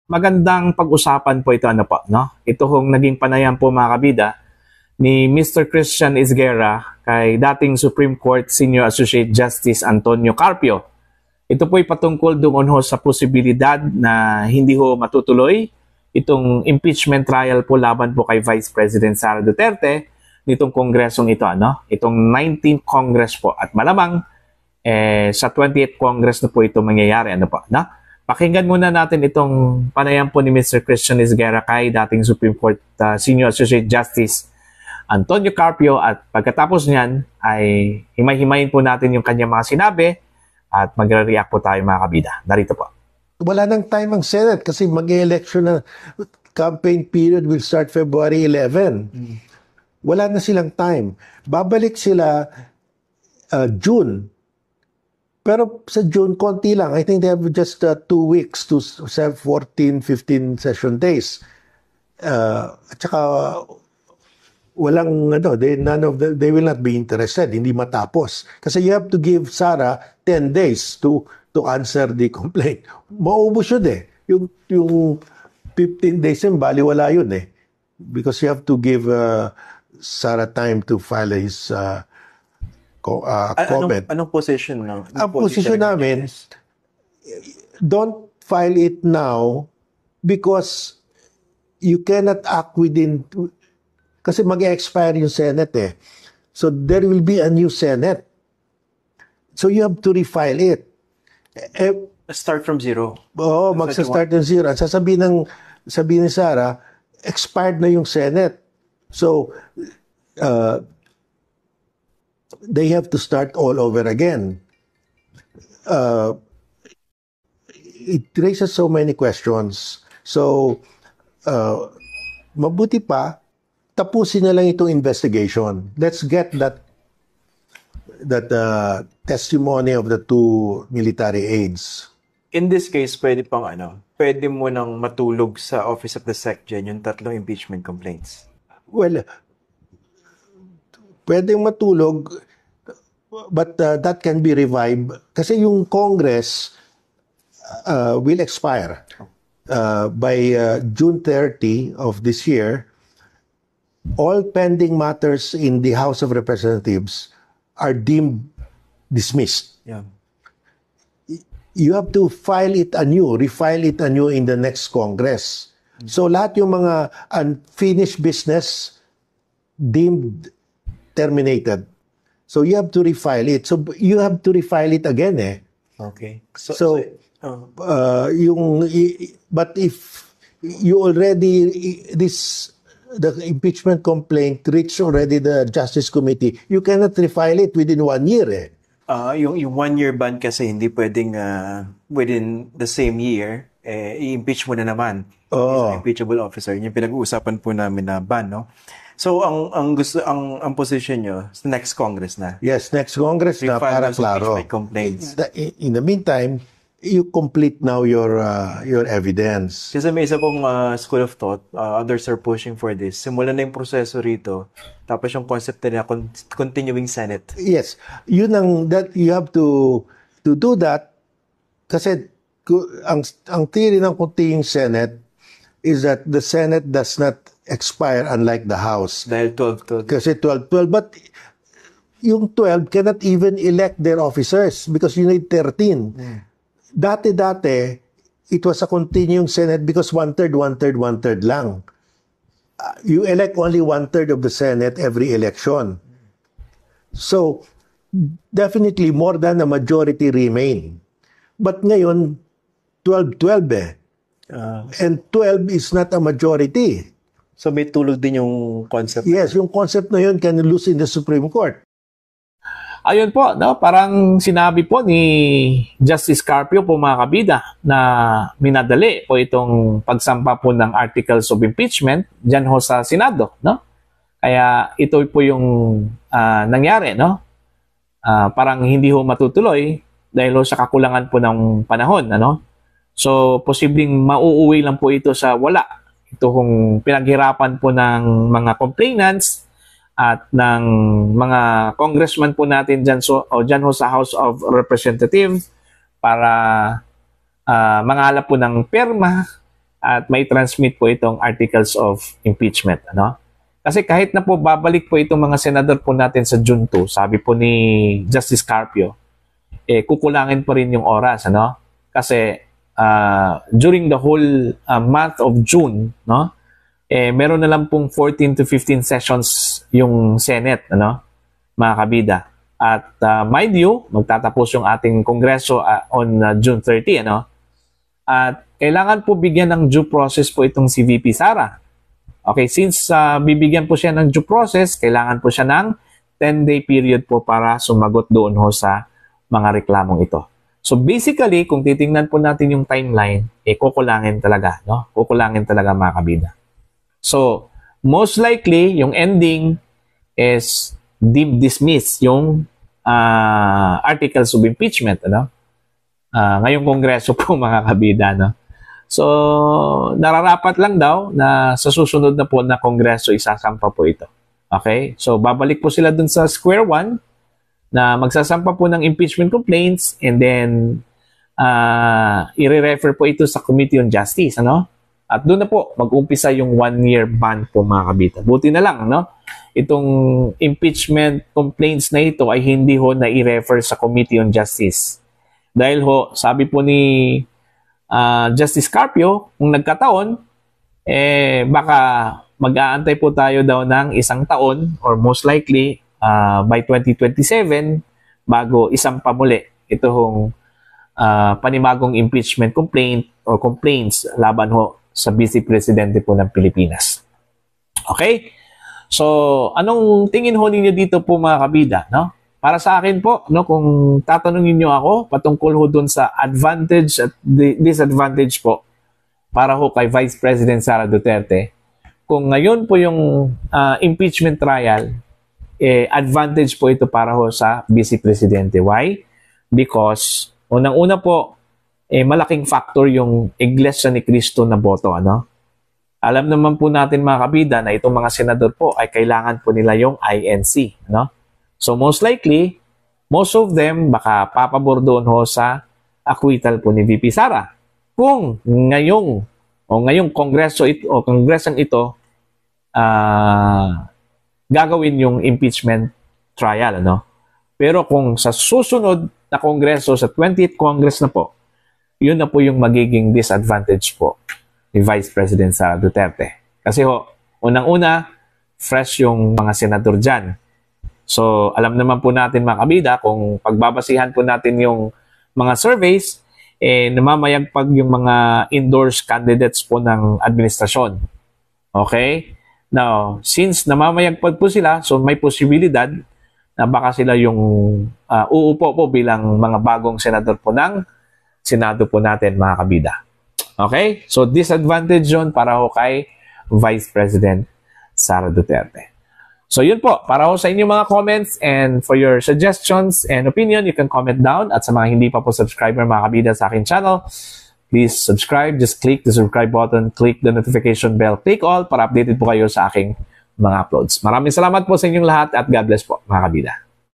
magandang pag-usapan po ito, ano po, no? Ito hong naging panayam po, mga kabida, ni Mr. Christian Isguera kay dating Supreme Court Senior Associate Justice Antonio Carpio. Ito po ay patungkol doon ho sa posibilidad na hindi ho matutuloy itong impeachment trial po laban po kay Vice President Sara Duterte nitong kongresong ito, ano? Itong 19th Congress po, at malamang sa 20th Congress na po ito mangyayari, ano po, no? Pakinggan muna natin itong panayam po ni Mr. Christian Isguera kay dating Supreme Court Senior Associate Justice Antonio Carpio, at pagkatapos niyan ay himay-himayin po natin yung kanyang mga sinabi at magre-react po tayo, mga kabida. Narito po. Wala nang time ang Senate kasi mag-election na, campaign period will start February 11. Wala na silang time. Babalik sila June. Pero sa June, konti lang. I think they have just 2 weeks to have 14, 15 session days. At saka, walang, they will not be interested. Hindi matapos. Kasi you have to give Sara 10 days to answer the complaint. Maubos yun eh. Yung 15 days yun, baliwala yun eh. Because you have to give Sara time to file his comment. Anong position ng? Ang position namin, don't file it now because you cannot act within, kasi mag-expire yung Senate eh. So there will be a new Senate. So you have to refile it. Start from zero. Oo, magsa-start ng zero. At sabihin ni Sara, expired na yung Senate. So, they have to start all over again. It raises so many questions. So, mabuti pa, tapusin na lang itong investigation. Let's get that testimony of the 2 military aides. In this case, pwede mo nang matulog sa Office of the SecGen yung 3 impeachment complaints. Well, pwedeng matulog, but that can be revived kasi yung Congress will expire by June 30 of this year. All pending matters in the House of Representatives are deemed dismissed. Yeah. You have to refile it anew in the next Congress. So lahat yung mga unfinished business deemed terminated. So you have to refile it. So you have to refile it again eh. Okay. But if you already the impeachment complaint reached already the Justice Committee, you cannot refile it within 1 year eh. Yung 1-year ban kasi hindi pwedeng within the same year i-impeach mo na naman. Is impeachable officer. Yung pinag-uusapan po namin na ban, no? So ang position nyo sa next Congress na. Yes, next Congress na para klaro. In the meantime, you complete now your evidence. Kasi may isa pong school of thought, others are pushing for this. Simulan na yung proseso rito, tapos yung concept na continuing Senate. Yes, that you have to do that kasi ang theory ng continuing Senate is that the Senate does not expire unlike the House. Dahil 12. Kasi 12. But yung 12 cannot even elect their officers because you need 13. Dati, it was a continuing Senate because 1/3 lang. You elect only 1/3 of the Senate every election. So, definitely more than a majority remain. But ngayon, 12 eh. And 12 is not a majority. So may tulog din yung concept. Yes, yung concept na yun can lose in the Supreme Court. Ayun po, no? Parang sinabi po ni Justice Carpio po, mga kabida, na minadali po itong pagsampa po ng articles of impeachment dyan ho sa Senado, no? Kaya ito po yung nangyari, no? Parang hindi ho matutuloy dahil ho sa kakulangan po ng panahon, ano? So, posibleng mauuwi lang po ito sa wala. Ito kung pinaghirapan po ng mga complainants at ng mga congressman po natin dyan, dyan ho sa House of Representatives para mangalap po ng perma at may transmit po itong articles of impeachment. Ano? Kasi kahit na po babalik po itong mga senador po natin sa June 2, sabi po ni Justice Carpio, kukulangin pa rin yung oras. Ano? Kasi during the whole month of June, no, meron na lang pong 14 to 15 sessions yung Senate, ano, mga kabida. At mind you, magtatapos yung ating Kongreso on June 30, ano? At kailangan po bigyan ng due process po itong si VP Sara. Okay, since bibigyan po siya ng due process, kailangan po siya ng 10-day period po para sumagot doon ho sa mga reklamong ito. So basically, kung titingnan po natin yung timeline, kukulangin talaga, no? Kukulangin talaga mga kabida. So, most likely, yung ending is deemed dismiss yung articles of impeachment, ano? Ngayong Kongreso po mga kabida, no? So, nararapat lang daw na sa susunod na po na Kongreso isasampa po ito. Okay? So, babalik po sila dun sa square one na magsasampa po ng impeachment complaints and then i-refer po ito sa Committee on Justice, ano? At doon na po mag-umpisa yung 1-year ban po mga kabita. Buti na lang, no? Itong impeachment complaints na ito ay hindi ho na i-refer sa Committee on Justice. Dahil ho, sabi po ni Justice Carpio, kung nagkataon, baka mag-aantay po tayo daw ng 1 taon or most likely by 2027 bago isampa muli itong panibagong impeachment complaint or complaints laban ho sa Vice Presidente po ng Pilipinas. Okay? So, anong tingin ho ninyo dito po mga kabida, no? Para sa akin po, no, kung tatanungin niyo ako patungkol ho dun sa advantage at disadvantage po para ho kay Vice President Sara Duterte, kung ngayon po yung impeachment trial, advantage po ito para ho sa Vice Presidente. Why? Because, unang-una po, malaking factor yung Iglesia ni Cristo na boto. Ano? Alam naman po natin mga kabida na itong mga senador po ay kailangan po nila yung INC. Ano? So most likely, most of them baka papabor doon ho sa acquittal po ni VP Sara. Kung ngayong kongreso ito, o kongresang ito, gagawin yung impeachment trial, ano? Pero kung sa susunod na kongreso, sa 20th Congress na po, yun na po yung magiging disadvantage po ni Vice President Sara Duterte. Kasi ho, unang-una, fresh yung mga senador dyan. So, alam naman po natin mga kabida, kung pagbabasihan po natin yung mga surveys, namamayagpag yung mga endorsed candidates po ng administrasyon. Okay? Now, since namamayagpag po sila, so may posibilidad na baka sila yung uupo po bilang mga bagong senador po ng Senado po natin mga kabida. Okay? So, disadvantage yun para ho kay Vice President Sara Duterte. So, yun po. Para ho sa inyong mga comments and for your suggestions and opinion, you can comment down. At sa mga hindi pa po subscriber mga kabida sa aking channel, please subscribe. Just click the subscribe button, click the notification bell, click all para updated po kayo sa aking mga uploads. Maraming salamat po sa inyong lahat at God bless po mga kabida.